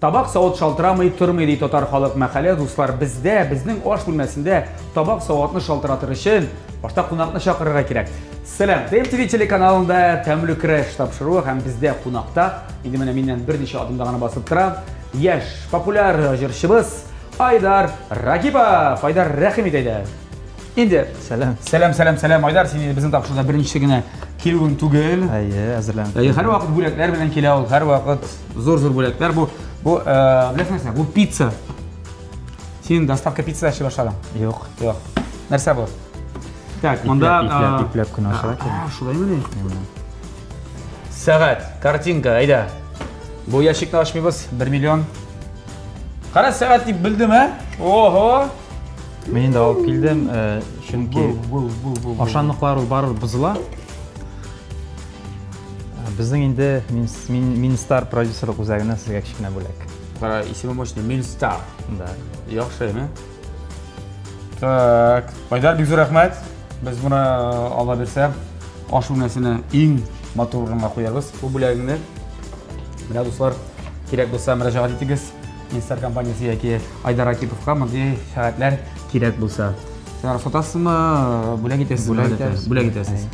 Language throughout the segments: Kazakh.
Табақ сауат шалтырамай тұрмай дейді отар халық мәқале достар. Біздің аш бөлмесінде табақ сауатны шалтыратыр үшін башта қонақны шақырырға керек. Сәлем, ТМТV телеканалында тәмлі кіреш тапшыру һәм бізде қонақта енді менен бірнеше адымда ғана басып тұра еш популяр жыршыбыз Айдар Рагипов. Айдар, рәхмет Айдар. Енді сәлем Айдар, сен біздің тапшыруда бірінші гіне келуің түгел. Әзірлән. Әр вақыт бөлектер белән келе ул, әр вақыт зор бөлектер. Бұл білесіңіз, бұл пицца. Сен доставка пицца аши башладың? Жоқ. Нәрсе бұл? Так, мұнда... Иплеп күн ашыға келем. Шулай мені? Сағат, картинка, айда. Бұл яшикті ашмайбыз, 1 миллион. Қара сағат деп білдім, ә? Охо! Мен енді алып келдім, шүнкі ашанлықлар барыр бұзыла. Біздің енді Минстар продюсерлік өзәгінен сізге кішкене бөлек. Қара, есімі мощный, Минстар. Да. Яқшы, ме? Так, Айдар, бек зор рахмет. Біз бұны ала берсе, аш бөлмесіне ең моторға қоярбыз. Бұл бөлегінде. Мына достар, керек болса müracaat етіңіз. Минстар компаниясы яки Айдар Рагиповқа мындай сағатлар керек болса. Сен сатасың ма, бөлек етесіз? Бөлек етесіз.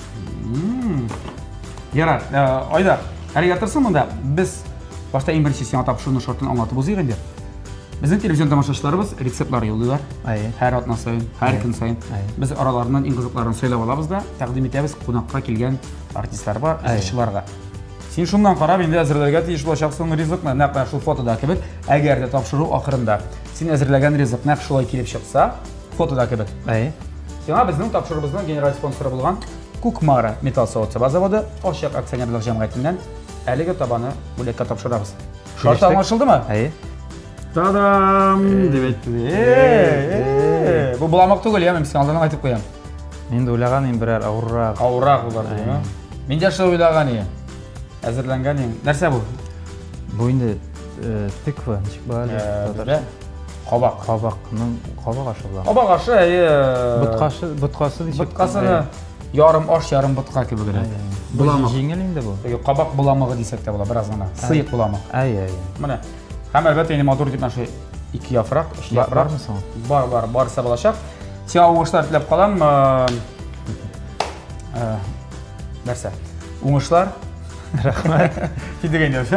Ярар, Айдар, әрі атырсың мұнда, біз башта ең бірінші сен тапшырудың шартын аңлатып өзейік енді. Біздің телевизион тамашашыларыбыз рецептлар жолдайлар. Әр атна сайын, әр күн сайын. Біз араларынан ең қызыкларын сөйлеп алабыз да, тәқдим етеміз қонаққа келген артисттар бар, ізшіларға. Сен шундан қарап, енді әзірлерге тиіш болашақсың ризықны, нәқ шул фотода кебет, әгер де тапшыру ақырында. Сен әзірлеген ризық нәқ шулай келіп шықса, фотода кебет. Сен біздің тапшырыбыздың генераль спонсоры болған Кукмара металл сауытсаба заводы Ашық акционерлік жамғайтыннан әлігі табаны бөлекке тапшырамыз. Шарты аңашылды ма? Тадам! Бұл бұламақ түгіл, мен сен алданан айтып қоям. Мен де ойлаған ең бірәр ауыррақ. Ауыррақ бұлар дейм. Мен де шылы ойлаған ең. Әзірленген ең. Нәрсе бұл? Бұл енді тікві, нешік бағалы? Қабақ. Қабақ ашы бұлақ. Қабақ ашы, бұтқасы. Бұтқасыны ярым аш, ярым бұтқа кебі керек. Бұламақ. Жеңел енді бұл? Қабақ бұламығы дейсек те бұла, біраз ғана. Сыйық бұламық. Міне. Һәм әлбәттә енді мотор деп нашы 2 яфрак, 3 яфрак. Бармы соң? Барса болашақ. Сен оңышлар тілеп қалам. Нәрсе? Оңышлар. Рахмет. Кедеген деп.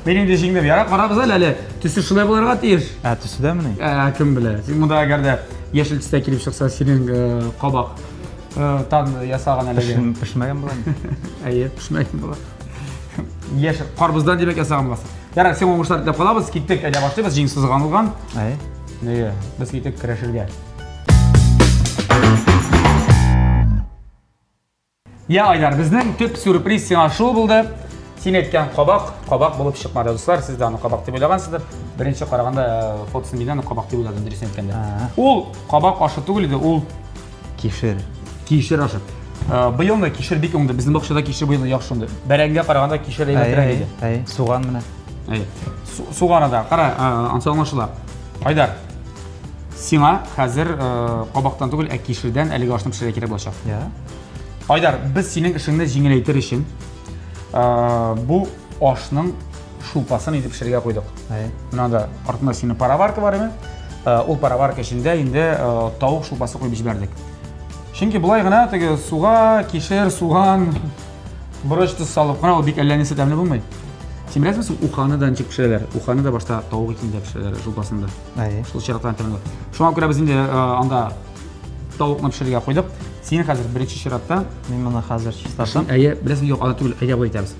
Менің де жеңдеп, яра қарабыз әлі түсі шылай боларға тиеш. Түсі де мұны? Кім біле. Сен мұнда әгерде ешіл түсті келіп шықса, сенің қабақ тан ясаған әліге. Пішмәген болайын? Пішмәген болайын. Ешіл қарбыздан демек ясаған боласың. Яра, сен оңыштар деп қалабыз, кеттік әлі баштайбыз, жеңсіз ғанылған. Біз кеттік кірешілге. Айдар, біздің түп сюрприз сен ашылы болды. Сен еткен қабақ болып шықмады. Достар, сіз де аны қабақ деп ойлағансыздар. Бірінші қарағанда фотосын бейден қабақ деп ойладым, дұрыс еткенде. Ол қабақ ашы түгіл еді, ол кешір ашы. Бұйылында кешір бек оңды, біздің бақшада кешір бұйылында яқшы оңды. Бәрәңге қарағанда кешір әйбәтірек еді. Суған міне. Суғаны да, қара, аңсалмашыла. Айдар, сеңа қазір қабақтан түгіл кешірден әлігі ашын пішірі керек болашақ. Айдар, біз сенің ішіңді жеңілейтір үшін бұл ашының шулпасын етіп пішірге қойдық. Мұнада артында сені параварка бар еме? Ол параварка ішінде енді тауық шулпасы қойып жібердік. Шынки бұлай ғана суға, кешір, суған бұрышты салып қана, ол бек әлләнесі дәмлі болмайды. Сен білесің, уханыдан чек пішірелер. Уханы да башта тауық екенде пішірелер шулпасында. Шыл шырақтан тәмілі. Шуңа көре біз енді анда тауықны пішірге қойдық. Сені қазір бірінші шыратта. Мен мұны қазір шыстартам. Білесің, жоқ, ада түгіл, әйе бұл етеміз.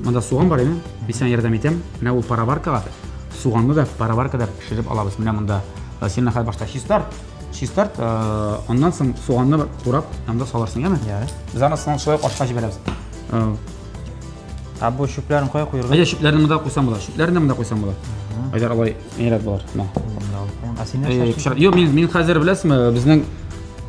Мұнда суған бар еме, бесен ердем етем. Мына ол параваркаға, суғанды да параваркада пішіріп алабыз. Мына мұнда сені қазір башта шистарт, ондан соң суғанды құрап, әмді саларсың, еме? Біз анасынан шылайып ашқа жібереміз. Бұл шүплерін қоя қойырға? Шүплерін мұнда қойсан болады, шүплерін мұнда қойсан болады. Айдар алай, еңірет болар. Мен қазір білесің, біздің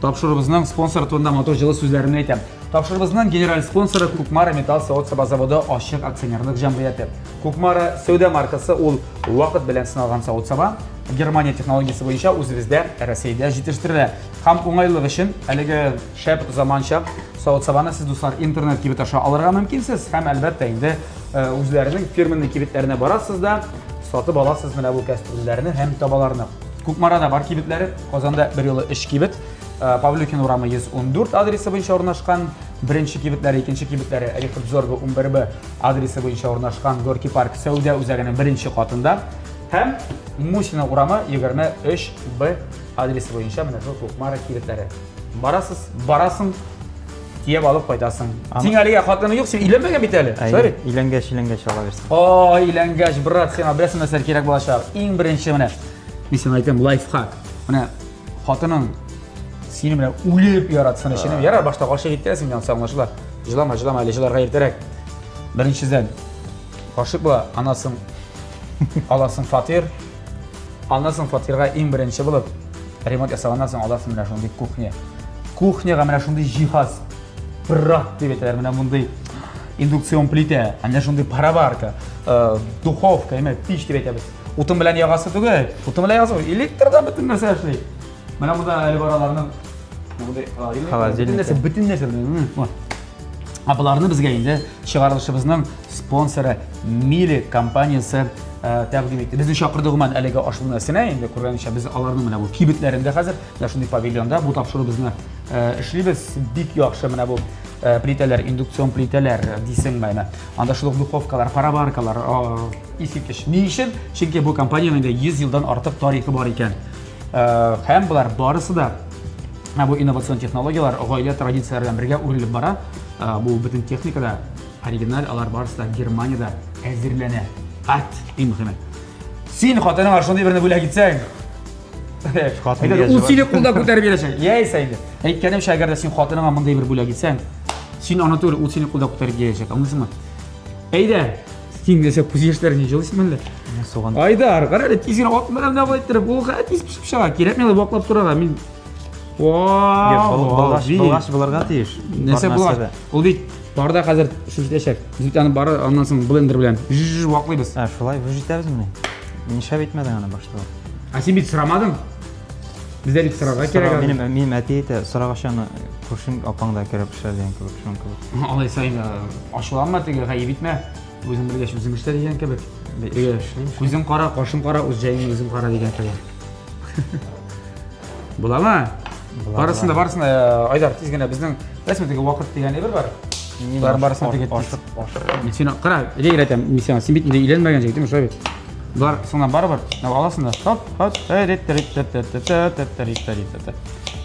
тапшырыбызның спонсоры туында мотор жылы сөздерімін айтам. Тапшырыбызның генераль спонсоры Кукмара металл сауытсаба заводы Ашық акционерлік жамғияты. Кукмара сәуде маркасы ол уақыт білән сыналған сауытсаба. Германия технологиясы бойынша үзебездә Россиядә җитештерелә. Һәм уңайлык өчен әлеге шәп заманча савыт сабаны сез дуслар интернет кибет аша алырга мөмкинсез. Һәм әлбәттә инде үзләренең фирменный кибетләренә барасыз да сатып аласыз менә бу кәсепләрне һәм табаларны. Күкмарада бар кибетләре, Казанда бер юлы 3 кибет, Павлюкин урамы 114 адресы буенча урнашкан, беренче кибетләре, икенче кибетләре Рихард Зорга 11Б адресы буенча урнашкан Горький парк Сәүдә үзәгенең беренче катында һәм Мусина урамы 23Б адресы буенча менә шул Күкмара кибетләре. Барасың, тиеп алып кайтасың. Син әлегә хатыны юк, син өйләнмәгән бит әле. Шәри? Өйләнгәч ала бирсен. О, өйләнгәч, брат, сиңа берәр нәрсә кирәк булачак. Иң беренче менә мин сиңа әйтәм лайфхак. Менә хатының сине менә үлеп яратсын өчен, яра башта гашык итәсең, янсы аңлашыла. Җылама, әле җыларга иртәрәк. Беренчедән гашык була, анасын аласың фатир. Аннан фатирга иң беренче булып ремонт ясаганнан соң аласың менә шундый кухня. Кухняга менә шундый җиһаз. Брат дип әйтәләр, менә мондый индукцион плита, менә шундый пароварка, духовка, пич дип әйтәбез. Утын белән ягасы түгел, утын белән ягасы, электрдан бөтен нәрсә эшли. Менә монда әле бараларның мондай холодильник, бөтен нәрсә. Буларны безгә инде чыгарылышыбызның спонсоры Мили компаниясе тәкъдим итте. Безне чакырдыгыман әлеге ашылмасына инде күргәнчә без аларның менә бу кибетләрендә хәзер шундый павильонда бу тапшырыбызны эшлибез. Бик яхшы менә бу плиталар, индукцион плиталар дисең менә. Анда шул духовкалар, пароваркалар искиткеч. Ни өчен? Чөнки бу компаниянең 100 елдан артык тарихы бар икән. Һәм булар барысы да бу инновацион технологиялар гаилә традицияләреннән бергә үрелеп бара. Бу бөтен техникада оригиналь алар барысы да Германиядә әзерләнә. Иң мөһиме. Син хатының шундый берне бүләк итсәң, ул сине кулда күтәреп бирәчәк. Яисә инде. Әйткәнемчә, әгәр дә син хатыныңа мондай бер бүләк итсәң, син аны түгел, ул сине кулда күтәреп бирәчәк. Аңлыйсыңмы? Әйдә, син дәсә күз яшьләрен җылыйсыңмы әллә? Суган. Айдар, кара әле тизгенә атын белән дә булып, ул тиз пешеп чыга. Кирәкме ул ваклап торырга? Мин Болгаш булырга тиеш. Нәрсә булган? Ул бит барда хәзер шүҗләшәк. Зүтәне бары аннан соң блендер белән ваклыйбыз. Шулай вүҗитәбез менә. Нишләп әйтмәдең аны башта? Син бит сорамадың. Бездә бит сорарга кирәк. Минем әти әйтә, сорагачаны күршең апаңда кереп эшләгән кебек, шуның кебек. Алай сайын ачуланма теге, гаеп итмә. Үзең белгәч үзең эшлә дигән кебек. Күзең кара, кашың кара, үз җаеңне үзең кара дигән кебек. Буламы? Барысында Айдар тиз генә безнең рәсмәтеге вакыт дигән бер бар. Барысында теге ашып. Син кара, әйтәм, мин син бит инде өйләнмәгән җегет, диме, шулай бит? Булар соңдан барыбер, аласың да. Хоп,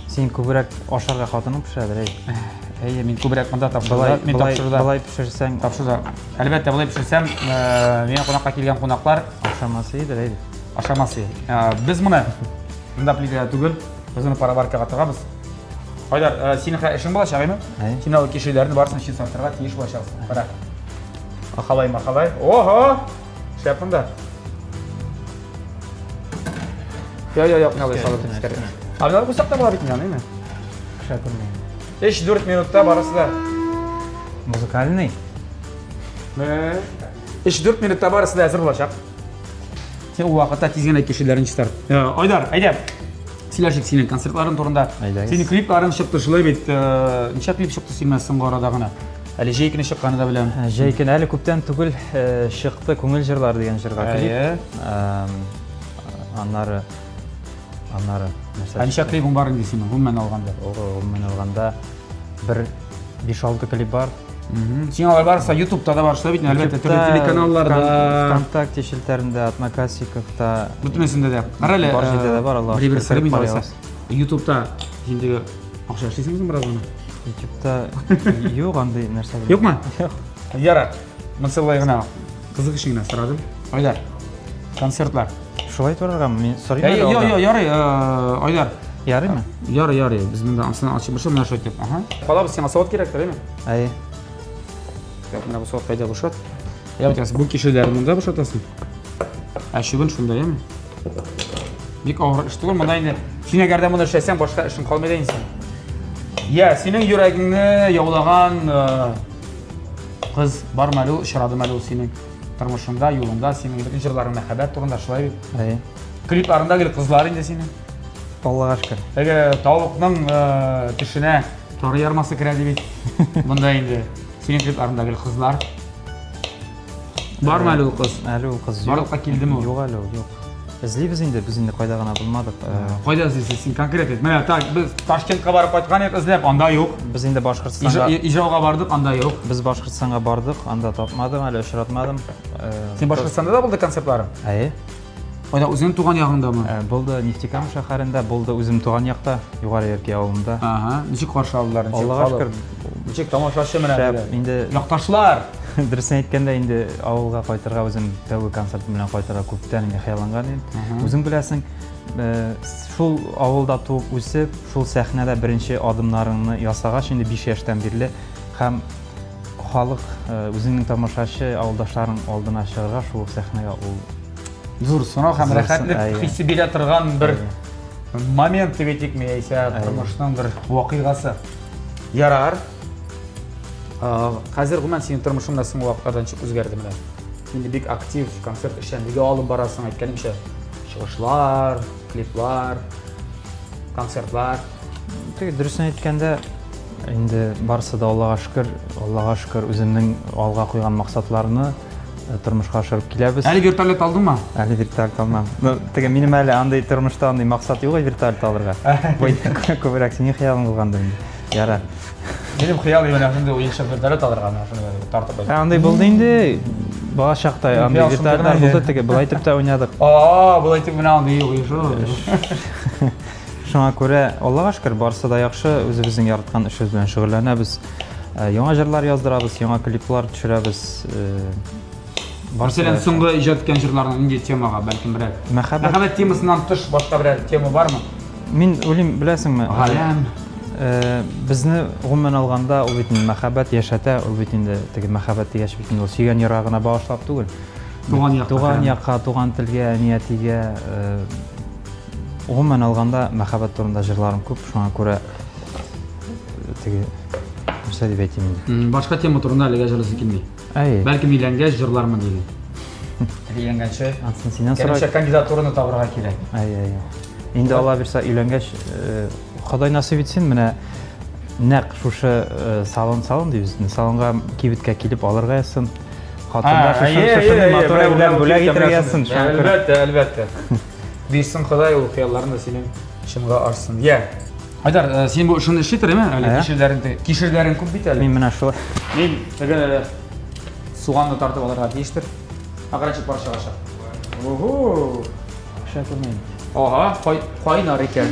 Син күбрәк ашарга хатының пешерә. Әйе, мин күбрәк монда тапшырда, мин тапшырда. Булай пешерсәң, тапшырда. Әлбәттә, булай пешерсәм, мин кунакка килгән кунаклар ашамасы иде. Ашамасы. Без моны монда плитада түгел, без аны пароваркага тыгабыз. Айдар, синең эшең булачак, әйме? Син ул кишеләрне барсын чын сатырга тиеш булачаксың. Кара. Ахалай. Ого! Шәпендә. Я, мыналай салып тискәре. Абыйлар бусакта була бит менә, әйме? Шәпендә. 3-4 минутта барысы да. Музыкальный? 3-4 минутта барысы да әзер булачак. Син ул вакытта тиз генә кишеләрне чистар. Айдар, әйдә. Сөйләшик синең концертларың турында. Синең клипларың чыкты шулай бит. Ничә клип чыкты синең соңгы арада гына? Әле җәйкене чыкканы да беләм. Җәйкене әле күптән түгел чыкты, күңел җырлар дигән җырга клип. Аннары нәрсә? Ничә клипың бар инде синең гомумән алганда? Гомумән алганда бер 5-6 клип бар. Син алар барса YouTube-та да бар, шулай бит, әлбәттә, төрле телеканалларда, ВКонтакте шелтәрендә, Одноклассникта, бөтенесендә дә. Кара әле, бар җирдә дә бар, Аллаһ бер сыры мин алса. YouTube-та синдәге акча эшлисеңме бераз аны? YouTube-та юк андый нәрсә. Юкмы? Юк. Яра, монсылай гына кызык эшең генә сорадым. Айдар, концертлар. Шулай торыргамы? Мин сорыйм. Ярый, Айдар. Ярыймы? Ярый. Без монда ансына ачып башлап менә шулай дип. Калабыз, сиңа сават кирәк, әйме? Әйе. Менә бу сават кайда бушат? Я бит бу кишеләрне монда бушатасың. Шөгыль шунда, әйме? Бик авыр эш түгел, монда инде син әгәр дә моны эшләсәң, башка эшең калмый да инде. Синең йөрәгеңне яулаган кыз бармы әле, очрадымы әле синең тормышында, юлында, синең җырларың мәхәббәт турында шулай бит. Әйе. Kliplariндagi qizlar endi seni. Allohga shukr. Agar tovuqning tishine to'g'ri yarmasi kiradi bit. Bunda endi sening kliplaringdagi qizlar bormi hali u qiz? Hali u qiz yo'q. Borliqqa keldimi? Yo'q hali yo'q. İzleybiz endi, biz endi qo'ydagina bilmadik. Qo'yda izlaysiz, sen konkret et. Mana biz Toshkentga borib qaytgan edik, izlab, anda yo'q. Biz endi Boshqirdistonga ijroga bordik, anda yo'q. Biz Boshqirdistonga bordik, anda topmadim, hali uchratmadim. Sen Boshqirdistonda da bo'ldi konsertlaring? Ay. Oyda o'zing tug'an yog'ingdami? Bo'ldi, Neftekam shaharida, bo'ldi o'zim tug'an yoqda, Yuqori Erki ovulimda. Aha, nechik qarshi oldilar? Allohga shukr. Nechik tomoshachi mana endi yoqdoshlar. Dirsin aytganda endi ovulga qaytarga o'zim tavba konsertim bilan qaytarga ko'pdan xayollangan edim. O'zing bilasing, shul ovulda tug'ib o'sib, shul sahnada birinchi adımlarini yasag'ach endi 5 yoshdan beri ham xalq o'zingning tomoshachi avuldoshlarning oldina chiqarga shu sahnaga u zo'r so'roq ham rahatlik hissi bera turgan bir moment deb aytaylikmi, esa turmushning bir voqeasi. Yarar. Hozir umuman sening turmushing nasıl vaqtlardan chiqib o'zgardi mana. Endi bek aktiv konsert ishlandiga olib borasan aytganimcha. Chiqishlar, kliplar, konsertlar. Durustini aytganda endi barsida Allohga shukr o'zimning olg'a qo'ygan maqsadlarimni turmushga oshirib kelamiz. Hali vertolyot oldingmi? Hali vertolyot olmadim. Tega mening hali anday turmushda anday maqsad yo'q vertolyot olirga. Ko'proq sening xiyoling bo'lganda endi. Yarar. Benim xiyolim yana shunday o'yinchoq vertolyot olirga shuni tortib qo'ydim. Anday bo'ldi endi. Boshaqda anday vertolyotlar bo'ldi, tega bu aytibda o'ynadik. Bu aytib buni anday yo'q. Shunga ko'ra Allohga shukr barsida yaxshi o'zimizning yaratgan ishimiz bilan shug'ullanamiz. Yangi jurlar yozdiramiz, yangi kliplar tushiramiz. Masalan, so'nggi ijod etgan jurlarning unga temaga balkim bir Muhabbat temasidan tush boshqa bir tema bormi? Men o'ylayman, bilasizmi? G'alam. Bizni umuman olganda u bitni muhabbat yashata, u bitni tegi muhabbatni yashab bitni o'z suygan yurag'ini bag'ishlab tug'il. Tug'an yoqqa, tug'an tilga, niyatiga umuman olganda muhabbat turida jurlarim ko'p. Shunga ko'ra tegi nima deb aytayman. Boshqa tema turida hali yozilasi kelmay. Balkim uylangach jurlarmi deydi. Uylangancha sendan so'rayman. Kerakli kandidaturani to'g'riga kerak. Endi Alloh bersa uylangach Xudoy nasib etsin, mana naq shusha salon deymiz. Salonga kibitga kelib olirga yetsin. Xotinlar shusha motor bilan bo'lak yetirgansin. Albatta. Bersin Xudoy u xiyollarni sening ishimga oshsin. Haydar, sen bu ishni ishlaytiraman, kishirlaring ko'p bitadi. Men mana shu. Men degan so'g'onni tortib olirga tegishtir. Aqranchib borishaga. Oho. Shakilmaydi. Oha, qaynar ekan.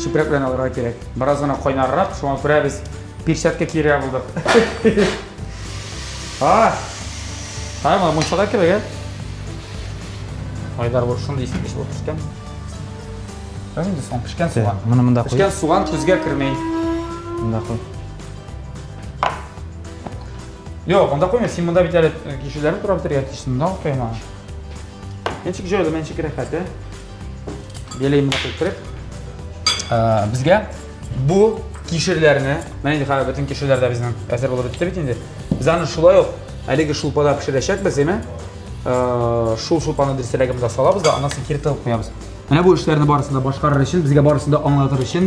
Shiprak bilan olirga kerak. Birozgina qaynarroq, shunga ko'ra biz pershatka kiyib bo'ldik. Mana bunchalar kerak. Haydar bu shunday ish bo'lib pishgan. Endi son pishgan so'g'on. Mana bunda qo'y. Pishgan so'g'on ko'zga kirmaydi. Bunda qo'y. Yo'q, unda qo'yma. Sen bunda bitta kishilarni turib o'tiryapsiz. Bunda qo'yma. Menchik joyda, menchik rahat-a. Belayim buni qo'yib turib. Bizga bu kishirlarni, mana endi hali butun kishirlarda bizning ta'sir bo'lib o'tdi bit endi. Biz ana shulay yo'q. Haligi shulpada pishirashak bizmi? Shulpani dirselagimizga solamiz da anasini kiritib qo'yamiz. Mana bu ishlarni borasida boshqarar uchun, bizga borasida anglatir uchun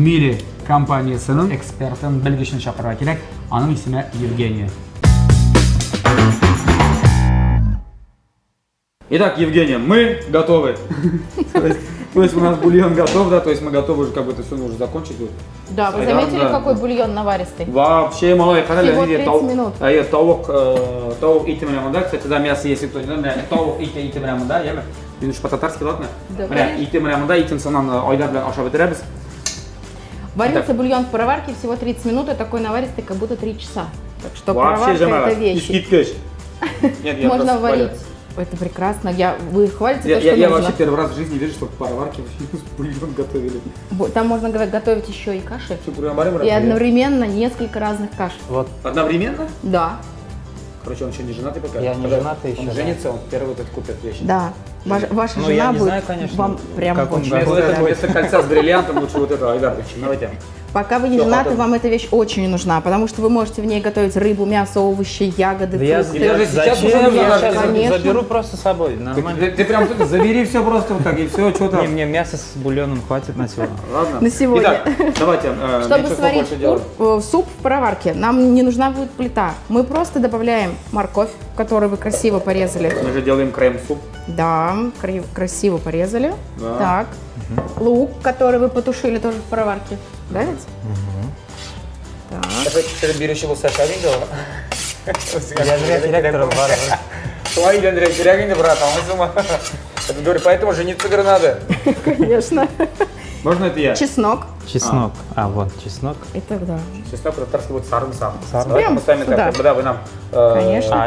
Mili kompaniyasining ekspertini bilgishini chaqirib kerak. Uning ismi Evgeniya. Итак, Евгения, мы готовы. То есть у нас бульон готов, да, то есть мы готовы уже как бы это все уже закончить. Да, вы заметили, какой бульон наваристый? Вообще, малой, всего 30 минут. Таук ити менен да, кстати, да, мясо есть, кто не знает, таук ити менен да, ями. Мен уж по-татарски ладно. Мына ити менен да, итин сонан Айдар белән ашап бетерәбез. Варится бульон в пароварке всего 30 минут, а такой наваристый как будто 3 часа. Так что пароварка это вещь. Можно варить. Это прекрасно. Вы хвалите то, что я вообще первый раз в жизни вижу, что в пароварке бульон готовили. Там можно готовить еще и каши. И одновременно несколько разных каш. Вот. Одновременно? Да. Короче, он еще не женатый пока. Я не женатый еще. Он женится, он первый вот купит вещи. Да. Ваша жена будет вам прям вместо кольца с бриллиантом лучше вот этого, Айдар, давайте. Пока вы не женаты, вам эта вещь очень нужна, потому что вы можете в ней готовить рыбу, мясо, овощи, ягоды, фрукты. Зачем? Я заберу просто с собой. Нормально. Ты прям тут забери все просто вот так, и все, что-то. Мне мясо с бульоном хватит на сегодня. Ладно. На сегодня. Итак, давайте. Чтобы сварить суп в пароварке, нам не нужна будет плита. Мы просто добавляем морковь, которую вы красиво порезали. Мы же делаем крем-суп. Да, красиво порезали. Да. Так. Лук, который вы потушили тоже в пароварке. Да ведь? Так. Это берешь его Саша видел? Я зря директором бар. Твои, Андрей, переогни, брат, это говорю, поэтому жениться надо. Конечно. Можно это я? Чеснок. Чеснок. А, вот, чеснок. И тогда. Чеснок по-татарски будет сарымсак. Прям мы сами так, да, вы нам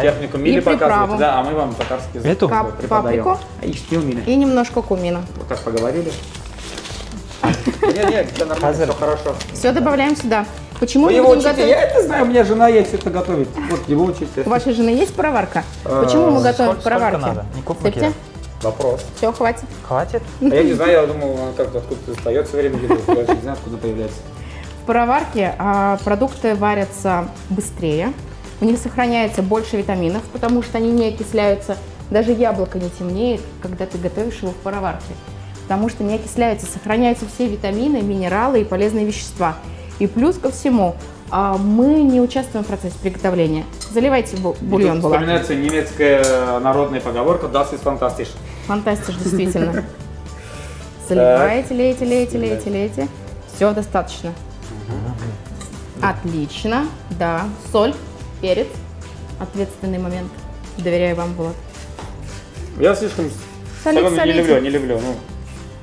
технику мили показываете, да, а мы вам татарский язык паприку и немножко кумина. Вот так поговорили. Нет, все нормально, все хорошо. Все добавляем сюда. Почему вы его учите? Я это знаю, у меня жена есть это готовить. Вот его учите. У вашей жены есть пароварка? Почему мы готовим в пароварке? Сколько? Вопрос. Все, хватит. Хватит? А я не знаю, я думал, он как-то откуда-то встает все время, я не знаю, откуда появляется. В пароварке продукты варятся быстрее, у них сохраняется больше витаминов, потому что они не окисляются. Даже яблоко не темнеет, когда ты готовишь его в пароварке, потому что не окисляются, сохраняются все витамины, минералы и полезные вещества. И плюс ко всему, мы не участвуем в процессе приготовления. Заливайте бульон. Вспоминается немецкая народная поговорка «Das ist fantastisch». Фантастиш, действительно. Заливаете, лейте. Все, достаточно. Отлично. Да. Соль, перец. Ответственный момент. Доверяю вам, Булат. Я слишком соленый не люблю.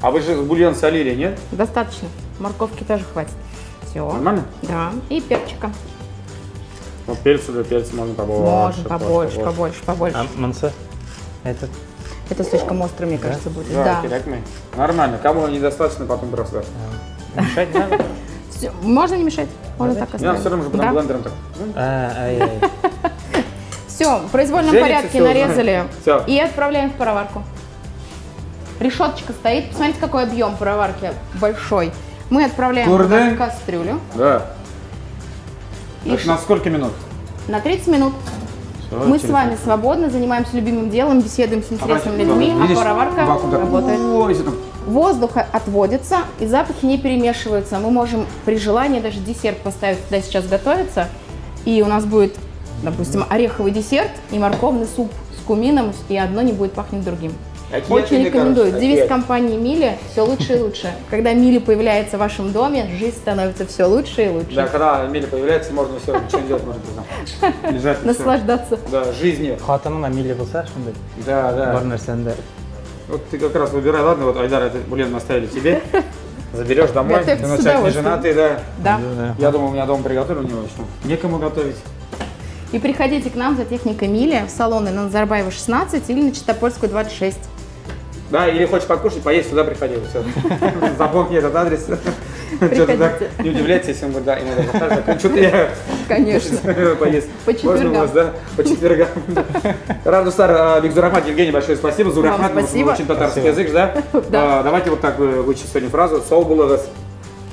А вы же бульон солили, нет? Достаточно. Морковки тоже хватит. Все. Нормально? Да. И перчика. Вот перца можно побольше. Можно побольше. А манса? Это слишком остро, мне кажется, будет. Да. Нормально. Кому недостаточно, потом просто. Мешать надо? Все. Можно не мешать? Можно так оставить. Я все равно же потом блендером так. Все, в произвольном порядке нарезали и отправляем в пароварку. Решеточка стоит. Посмотрите, какой объем пароварки большой. Мы отправляем в кастрюлю. Да. На сколько минут? На 30 минут. Мы с вами свободно занимаемся любимым делом, беседуем с интересными людьми, а пароварка работает. Воздух отводится, и запахи не перемешиваются. Мы можем при желании даже десерт поставить, когда сейчас готовится, и у нас будет, допустим, ореховый десерт и морковный суп с кумином, и одно не будет пахнуть другим. Очень рекомендую. Девиз компании Мили – все лучше и лучше. Когда Мили появляется в вашем доме, жизнь становится все лучше и лучше. Да, когда Мили появляется, можно все, ничего не делать, можно лежать. Наслаждаться. Да, жизнью. Хатаның на Мили болса, шундай. Да. Бар нәрсәндә. Вот ты как раз выбирай, ладно, вот, Айдар, это бульон оставили тебе. Заберешь домой, ты на человек не женатый, да? Да. Я думал, у меня дома приготовили, у него еще некому готовить. И приходите к нам за техникой Мили в салоны на Назарбаева 16 или на Чистопольскую 26. Да, или хочешь покушать, поесть, сюда приходи. Все. Запомни этот адрес. Что-то так не удивляйтесь, если он будет, да, иногда. Что-то я... Конечно. Поесть. По четвергам. Можно у вас, да? По четвергам. Равдустар Бекзурахмат, Евгений, большое спасибо. Зурахмат, мы учим татарский язык, да? Давайте вот так выучить сегодня фразу. Сау булыгас.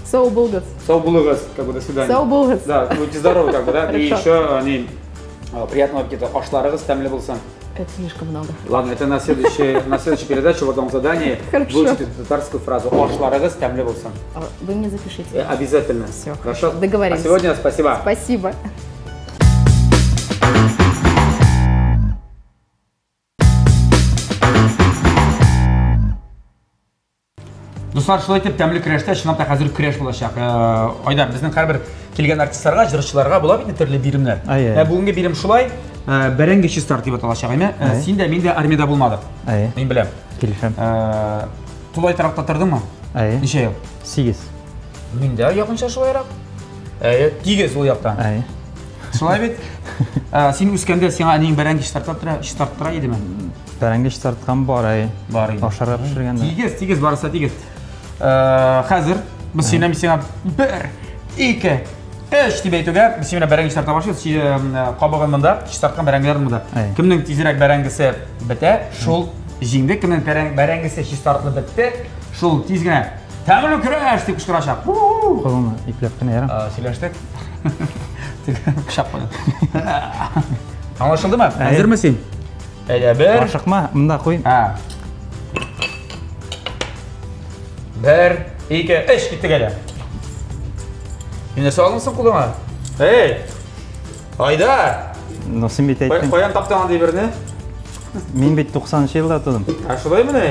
Сау булгас. Сау булыгас, как бы до свидания. Сау булгас. Да, будьте здоровы, как бы, да? И еще приятного аппетита. Ашларыгас тәмле булсын. Это слишком много. Ладно, это на следующей передаче, в одном задании выучите татарскую фразу. Ашларыгас тәмле булсын. Вы мне запишите. Обязательно. Все, хорошо. Договорились. А сегодня спасибо. Спасибо. Достар, шулай итеп, тәмле көрәштә чынлап та хәзер көрәш булачак. Айдар, безнең һәрбер килгән артистларга, җырчыларга була бит төрле биремнәр. Бүгенге бирем шулай, бәрәңге чистар дип аталачак, әйме? Син дә, мин дә армиядә булмадык. Мин беләм. Килешәм. Тулай тарафта тордыңмы? Ничә ел? 8. Мин дә якынча шулайрак. Тигез ул яктан. Шулай бит. Син үскәндә сиңа әнинең бәрәңге чистартыра идеме? Бәрәңге чистарткан бар иде. Ашарга пешергәндә. Тигез барса тигез. Хәзер без синән сиңа 1, 2, 3 дип әйтүгә, без сиңа бәрәңге чистарта башлыйбыз. Кабыгын монда, чистарткан бәрәңгеләр монда. Кемнең тизрәк бәрәңгесе бетә, шул җиңде. Кемнең бәрәңгесе чистартылып бетте, шул тиз генә Тәңірі күрәш деп кышкырашақ. Қолымы иплеп қана ярам. Сөйлештік. Қышақ қойды. Аңлашылды ма? Әзір ме сен? Бір. Ашық ма? Мұнда қойын. Бір, екі, үш кетті кәді. Енесі алыңсың құлыңа? Ей! Айдар! Носын бет әйттің. Қоян таптаған дей біріне? Мен бет 90-шы жылда тұдым. Ашылай мұны?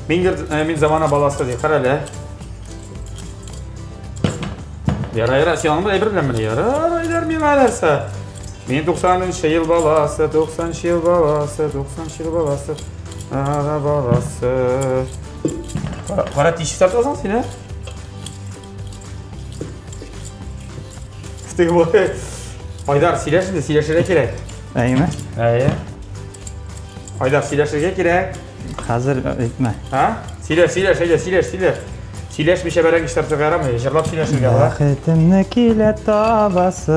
Мен замана баласы дей, қаралы. Яра, сен алыңыз әйбір білем мұны? Яра, Айдар мен айларса. Мен 90-шы ел баласы, 90-шы ел баласы, 90-шы ел баласы, аға баласы. Қара тиші сарты алсаң сен, ә? Күстегі болай. Айдар, силешінде, силешіре керек. Әйі ме? Әйі. Айдар, силешіге керек. Қазір етме. Силеш. Силеш меше бәрәң іштарты қарамы? Жырлап силешіге ала. Бәқітімні келе табасы.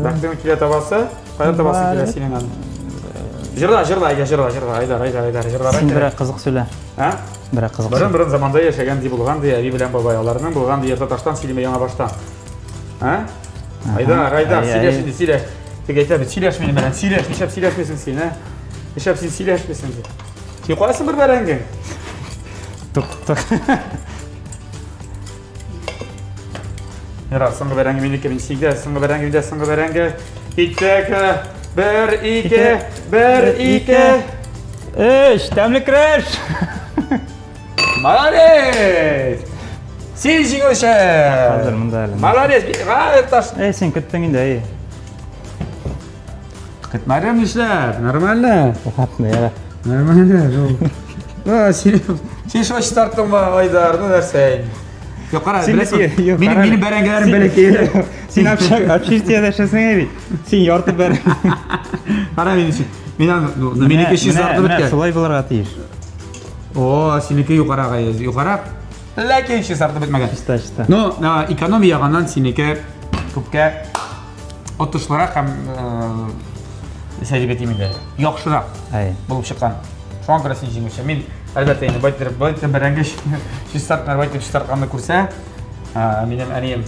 Бәқітімні келе табасы? Қайдан табасы келе сенен аны? Жырла, Айдар, жырла. Сен бірақ қызық сөйле. Бірақ қызық сөйле. Бұрын заманда ешеген дей болған дей, әбей білән бабайларының болған дей, ертаташтан силеме яңа баштан. Айдар, силеш. Тек айтады, силеш мені бәрән, силеш, ешеп силешмесің сен, ә? Ешеп сен силешмесің де. Сен қоясың бір бәрәңген? Тұқ. Яра, сыңғы бәрәңге менеке мен сигде, сыңғы бәрәңге. Иттек, бір, ике. Үш, тәмлі кіреш! Молодец! Сен жеңі өші! Қазір мұнда әлі. Молодец! Ғайыр таш! Сен күттің енді, әйі. Күтмәрем ішләп, нормально. Оқатын, яра. Нормально. Сен шош тарттың ба, Айдар, ну нәрсәйін. Yok qara, bilasın. Benim bərəngələrim belə deyil. Sen общежитияда yaşasın evi. Sen yortub bər. Qara men üçün. Meniki şiz zartıb bitken. Şolay bular atıyır. Oo, seniki yuqara. Lakin şiz zartıb bitmegen. Şista. No, ekonomi yağından seniki küpkə otuşlaraq həm səribət yemədə. Yaxşıraq bulub şıqqan. Şu an görə sen jеңmişə. Men Әлбәттә, енді байтыр бәрәңге шистартнар байтыр шистартқанды көрсә, менем әнем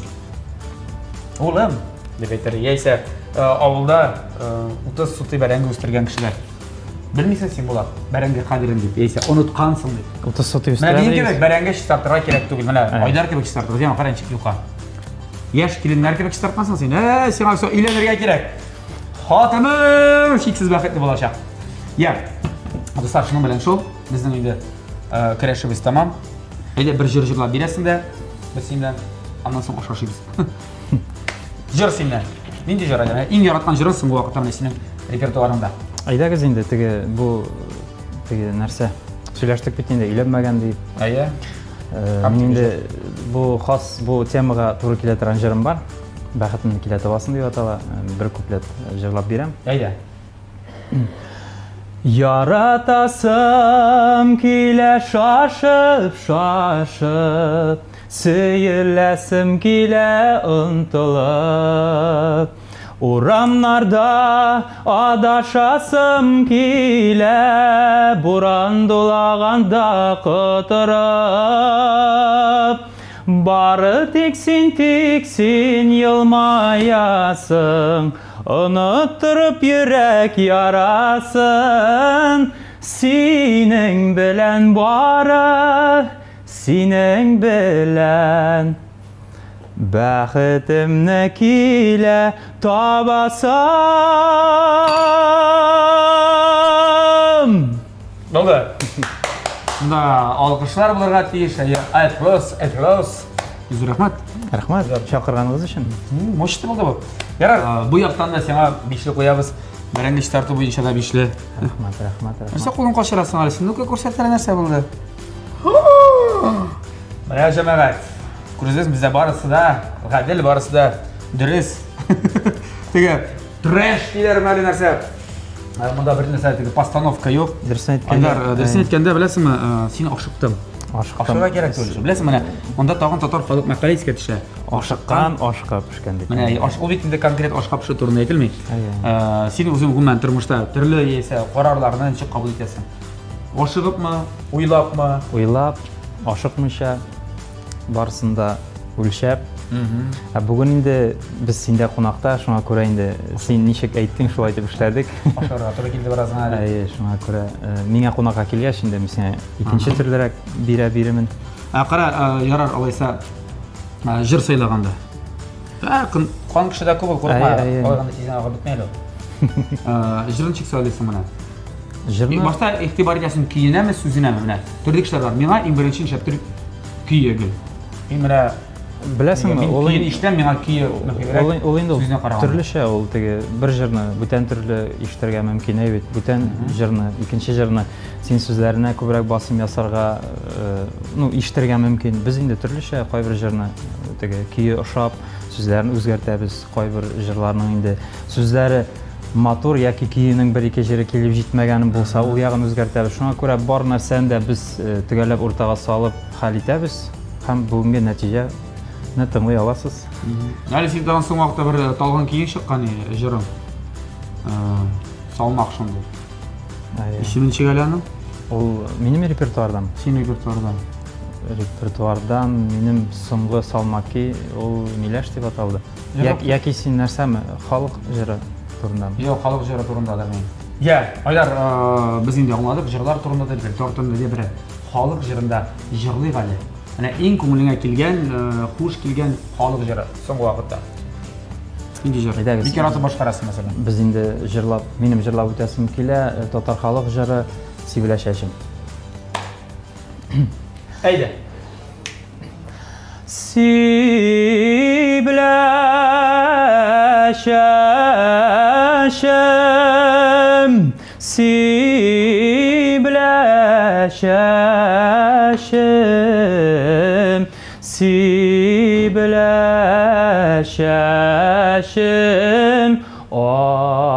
олым деп айтыр. Яйсә, ауылда 30 суты бәрәңге өстірген кішілер. Білмейсің сен болады, бәрәңге қадірін деп, яйсә, ұнытқансың деп. 30 суты өстірген. Мен керек бәрәңге шистартырға керек түгіл. Міне, Айдар кебек шистартыр. Сен қарайыншық юқа. Яш келінлер кебек шистартқансың сен. Сен ақса үйленерге керек. Хатымым шексіз бақытты болашақ. Я, достар, шының білен шол. Біздің үйде кірешіміз тамам. Әйде бір жырлап бересің де, біз сенден, андан соң ашашымыз. Жыр сенден. Мен де жыр айдан. Ең яратқан жырысың бұл уақытта сенің репертуарыңда. Айда кез енді бұл нәрсе сөйлештік бетінде үйленмеген deyip. Әйе. Менде бұл қас, бұл темаға туры келе тұрған жырым бар. Бақытымды келе табасың деп атала бір куплет жырлап берем. Әйде. Яратасым келе шашып, сөйлесім келе ұнтылып. Урамнарда адашасым келе, буран дулағанда құтырып. Бары тексин елмаясың, ұнıttırıp yürek yarasın. Senin bilen bari, senin bilen Bəxitimni kile tabasam. Ne oldu? Bunda alkışlar bularga tiyиш. Aytlos. Yüzü rahmat. Rahmat, çakırganınız için. Moşitli oldu bu. Yarar, bu yaptan da sana bişli koyabız. Bərəngə iştartı boyunca da bişli. Rahmat. Нәрсе қолын қошырасың әлі? Сен нүке көрсеттері нәрсе болды? Мына жамағат. Көрсетесің бізде барысы да, ғаділ барысы да, дүрес. Теге, трэш дейлер мәлі нәрсе. Мұнда бір нәрсе, постановка жоқ. Дұрсын еткенде, білесің ме, сені ашықтым. Ашыққа керек төліші. Білесің міне, мұнда тағын татар халық мәқалетіске түші. Ашыққан, ашқа пішкен дейді. Міне, ол бетінде конкрет ашқа пішу турында етілмей. Сені өзің ғұммен тұрмышта түрлі есі, қорарларынан неше қабыл етесің. Ашығып ма, ойлап ма? Ойлап, ашықмыша. барысында өлшәп. Бүгін инде біз сендә қонақта, шуңа күрә инде сен ничек әйттең, шулай итеп эшләдек. Ашарга туры килде бераздан әле. Шуңа күрә миңа қонақка килгәч инде мин сиңа икенче төрлерәк биремен. Кара, ярар алайса жыр сайлаганда. Кан кешедә күп ул курыкма. Алганда тиздән агып бетмәйле. Жырын чик сөйләсәң менә. Жырны башта игътибар итәсең көенәме, сүзенәме менә. Төрле кешеләр бар. Миңа иң беренче шәптер көйегел. Менә беләсеңме, ул иштән миңа көе ул инде төрлечә, ул теге бер җырны бүтән төрле ишетергә мөмкин бит. Бүтән җырны, икенче җырны син сүзләренә күбрәк басым ясарга, ишетергә мөмкин. Без инде төрлечә кайбер җырны теге көе ошап, сүзләрен үзгәртәбез. Кайбер җырларның инде сүзләре мотор яки көенең бер-ике җире килеп җитмәгән булса, ул ягын үзгәртәбез. Шуңа күрә бар нәрсәне дә без төгәлләп уртага салып хәл итәбез һәм бүгенге нәтиҗә тыңлый аласыз. Әле син дан соң вакытта бер талгын киң чыккан җырым. Салмак шундый. Исемен чыгаляның? Ул минем репертуардан. Синең репертуардан. Репертуардан минем соңгы салмаки ул Миләш дип аталды. Яки син нәрсәме? Халык җыры турындамы? Юк, халык җыры турында да мин. Я, Айдар, без инде аңладык, җырлар турында да репертуар турында да бер халык җырында җырлыйк әле. Ana eng ko'ngilingga kelgan, xush kelgan xalq jiri so'nggi vaqtda. Ingi jir. Bekor otib boshqarasiz masalan. Biz endi jirlab, menim jirlab o'tasim kela, Tatar xalq jiri Sibilashashim. Ayda. Sibilashashim, Sibilashashim, Sibilashashim arala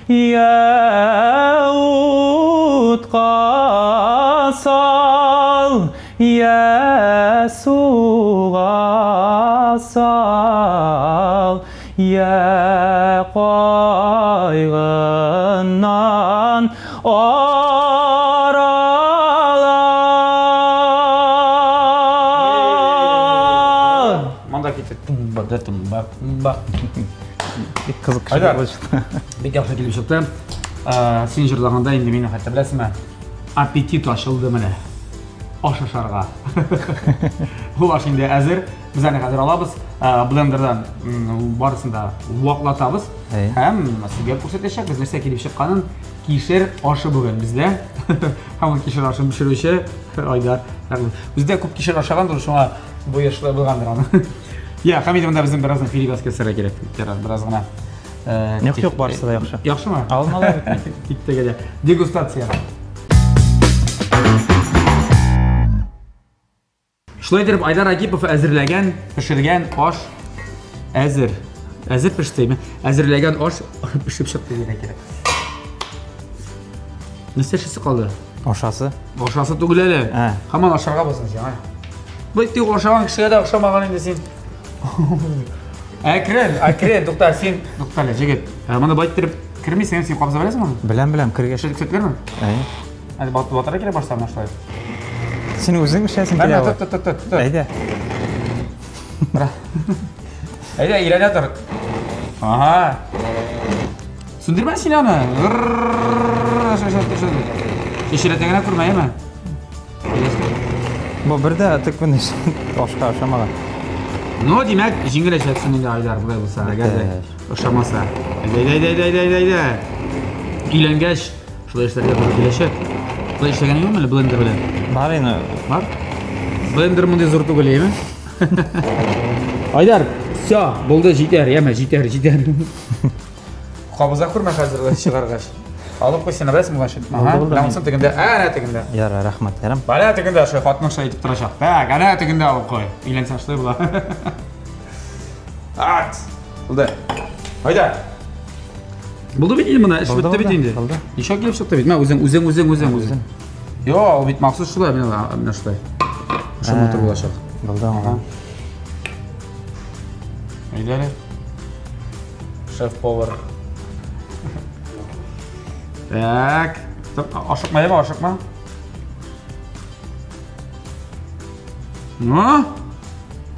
Yahutqa sal Yasuğa sal Ya qaygından arala Manda ketdi. Tumba. Бик кызык кеше булды. Бик яхшы килеп чыкты. Син җырлаганда инде мине хәтта беләсезме? Аппетит ачылды менә. Ашашарга. Бу аш инде әзер. Без аны хәзер алабыз. Блендердан барысын да ваклатабыз. Һәм сезгә күрсәтәчәкбез нәрсә килеп чыкканын. Кишер ашы бүген бездә. Һәм кишер ашын пешерүче Айдар. Бездә күп кишер ашагандыр, шуңа бу яшьле булгандыр аны. Я, Хамид монда безнең бераздан филигас кесәргә кирәк. Бераз гына. Юк, барысы да яхшы. Яхшымы? Алмалар бит. Киттегә. Дегустация. Шулай итеп Айдар Агипов әзерләгән, пешергән аш әзер. Әзер пештеме? Әзерләгән аш пешеп чыкты дигән кирәк. Нәрсәсе калды? Ашасы. Ашасы түгел әле. Һаман ашарга булсын син, Бу тик ашаган кешегә дә охшамаган инде син. Әкрен, туктар син, туктар җегет. Моны байтырып кирмисең, син кабза беләсеңме? Беләм, кергәч. Шәксәтләрме? Әле батыра кирә башларына шулай. Син үзең эшләсең кирә. Әйдә. Әйдә, иләдә тор. Ага. Сүндермә син аны. Кешеләтәгенә күрмәйме? Бу бердә тыкмын ашка ашамаган. Ну, димәк, җиңеләшәксең инде Айдар булай булса, әгәр ашамаса. Әйдә. Өйләнгәч, шулай эшләргә туры киләчәк. Шулай эшләгән юкмы әле блендер белән? Бар инде. Бар? Блендер мондай зур түгел, әйме? Айдар, всё, булды, җитәр, җитәр. Кабыза күрмә хәзер чыгаргач. Алып куйсана беләсеңме гашык? Ламсын тегендә, әнә тегендә. Яра, рәхмәт, ярам. Бала тегендә шул хатның шулай итеп торачак. Так, әнә тегендә алып куй. Өйләнсәң шулай була. Ат. Булды. Айдар. Булды бит инде моны, эш бетте бит инде. Ничә килеп чыкты бит? Мә үзең. Йо, ул бит махсус шулай, менә шулай. Шул мотор булачак. Булды аңа. Айдар. Шеф-повар. Так. Ашыкма.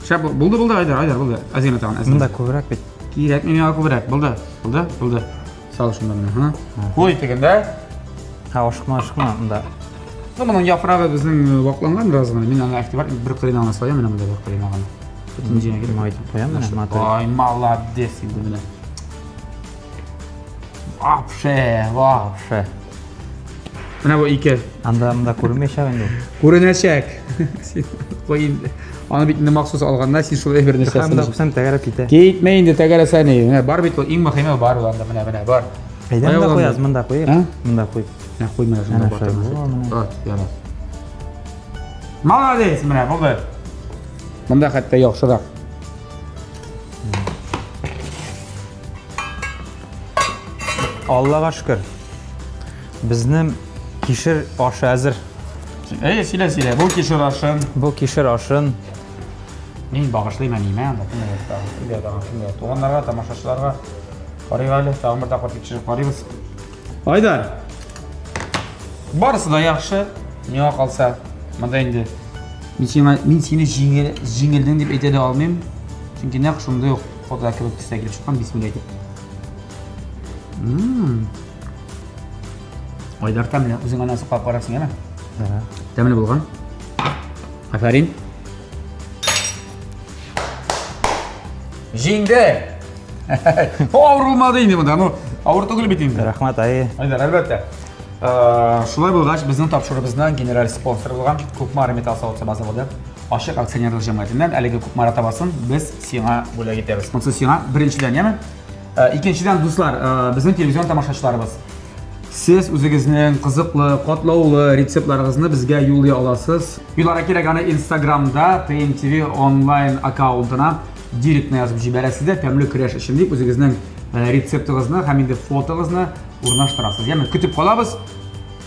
Шап, болды, Айдар, болды. Азина тағын, азина. Мында көбірек бет. Керек, мен көбірек, болды. Сал шындарына. Қой тегенде. Ашықма, мында. Мұның япырағы біздің бақыланған разғаны. Мен ана әкті бар, бір қырын ағына салайын, мен мұнда бір қырын ағына. Бүтін жеңе керек. Айтып қоямын, матыр. Ай, молодец, енді мені. Вообще. Мына бұл ике. Анда көрмей шақ енді. Көріне шәк. Қой енді. Аны бетінде мақсус алғанда, сен шолай бір нәрсе асылы. Қамда құсам тәгәріп кете. Кейтме енді тәгәрі бар бет ол, ең мақайма бар оланда, міне, бар. Қайдан да қояз, мұнда қойып. Мұнда қойып. Қоймай жында бар. Молодец, міне, болды. Мұнда қатта яқшырақ. Аллаға шүкір. Бізнің кешір ашы әзір. Силе, бұл кешір ашын. Мен бағышлаймын әнеймен. Туғандарға, тамашашыларға қарайғайлы, тағын бір тақыр кешіріп қарайбыз. Айдар, барысы да яқшы, неға қалса, мұнда енді мен сені жеңілдің деп етеді алмайым. Çünkü ne қышымды yok, қода әкеліп түсті әкеліп шыққан, бисмилlah айтып. Айдар тәмілі, өзің анасы қап қарақсың, еме? Тәмілі болған. Афарин. Жеңді! Ауырылмады енді мұнда, ауыр түгіл бетіңді. Рахмат, айы. Айдар, әлбәтті. Шулай болғаш, біздің тапшырыбыздан генерал спонсор болған Көкмара металл сауытса базы болды. Ашық акционерлік жамағатынан әлігі Көкмара табасын біз сиңа бөлек етеміз. Мұнсы сиңа біріншіден, еме? Екіншіден, достар, біздің телевизион тамашашыларыбыз. Сіз өзіңіздің қызықлы, қотлаулы рецептларыңызды бізге юлай аласыз. Юлара керек аны Instagram'da TMTV онлайн аккаунтына директіне yazып жібересізді. Тәмлі күреш ішіндік өзіңіздің рецептіңізді, хәмінде фотоңызды орнаштырасыз. Яғни күтіп қалабыз.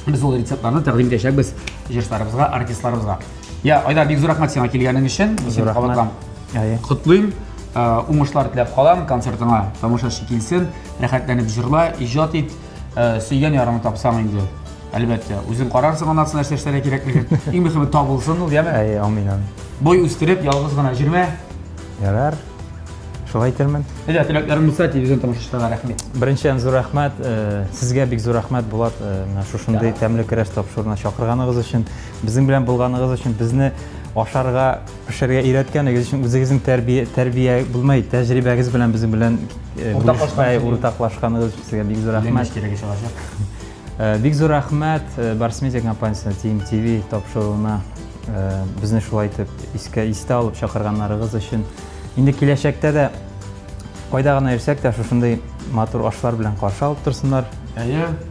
Біз ол рецептларны тәқдим етешек біз жерлерімізге, артистларымызға. Айдар, бек зор рахмат сеңа келгенің үшін. Құтлыйм. Уңышлар тілеп қалам, концертіңа тамашашы келсін, рәхәтләніп жырла, ижат ет, сүйген яраны тапсаң енді. Әлбәтте, өзің қарарсың анатсын нәрсештері керектілігін. Ең мүхімі табылсын, ол деме? Амин. Бой үстіріп, ялғыз ғана жүрме? Ярар. Шолай термен. Тілектәрім мұса, телевизион тамашашыларға рәхмет. Біріншен зор рахмет, сізге бек зор рахмет болады. Шошындай тәмлі күреш тапшырына шақырғаныңыз үшін, біздің білен болғаныңыз үшін, бізні ашарға, пішерге үйреткеніңіз үшін өзіңіздің тәрбие болмай, тәжірибеңіз білен біздің білен ортақлашқаныңыз үшін сізге бек зор рахмет. Бек зор рахмет Барыс медиа компаниясына TMTV тапшыруына бізді шулай айтып, есте алып шақырғандарыңыз үшін. Енді келешекте де қайдағына ерсек те шошындай матур ашлар білен қаршы алып тұрсындар.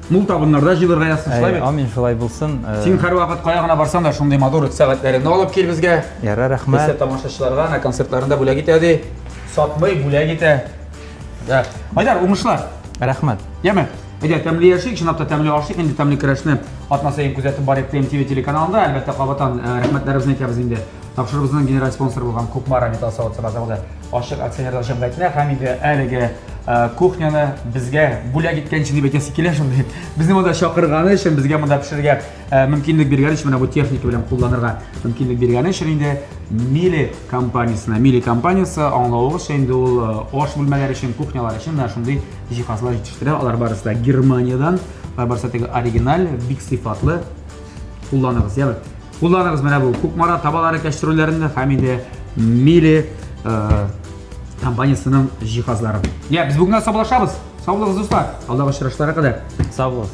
Мұл табынларда жылырға ясың шылай бет? Амин, шылай болсын. Сен қар вақыт қаяғына барсан да шындай матур сағаттарыңды алып кел бізге. Яра, рахмет. Бізге тамашашыларға концертларында бөлек етеді. Сатмай бөлек ете. Айдар, ұмышлар. Рахмет. Еме? Тәмлі ершік, шынапта тәмлі ашық, енді тәмлі күрәшіні атнаса ең күзетіп бар ет TMTV телеканалында. Әлбәтті қабатан рәхмәтләрімізін етеміз енді. Тапшырыбызның генерал спонсор болған Көкмара металл сауытса базы болды. Ашық акционерлік жамағатына һәм енді әлігі кухняны бізге бөлек еткен үшін бетесі келе шындай. Біздің мұнда шақырғаны үшін, бізге мұнда пішірге мүмкіндік бергені үшін, бұл техника білен қолданырға мүмкіндік бергені үшін енді Мили компаниясы аңлауығы үшін, ол аш бөлмелер үшін, кухнялар үшін шындай жиһазлар жетіштірі. Алар барысында Германиядан, алар барысында оригинал, бик сифатлы қолданыңыз. Қолданыңыз мәне бұл Көкмара табалары кәштірулерінде һәм енді Мили компаниясының жиһазлары. Біз бүгінгі сау болашабыз. Сау болыңыз достар. Алдағы ұшырашуларға қадар. Сау болыңыз.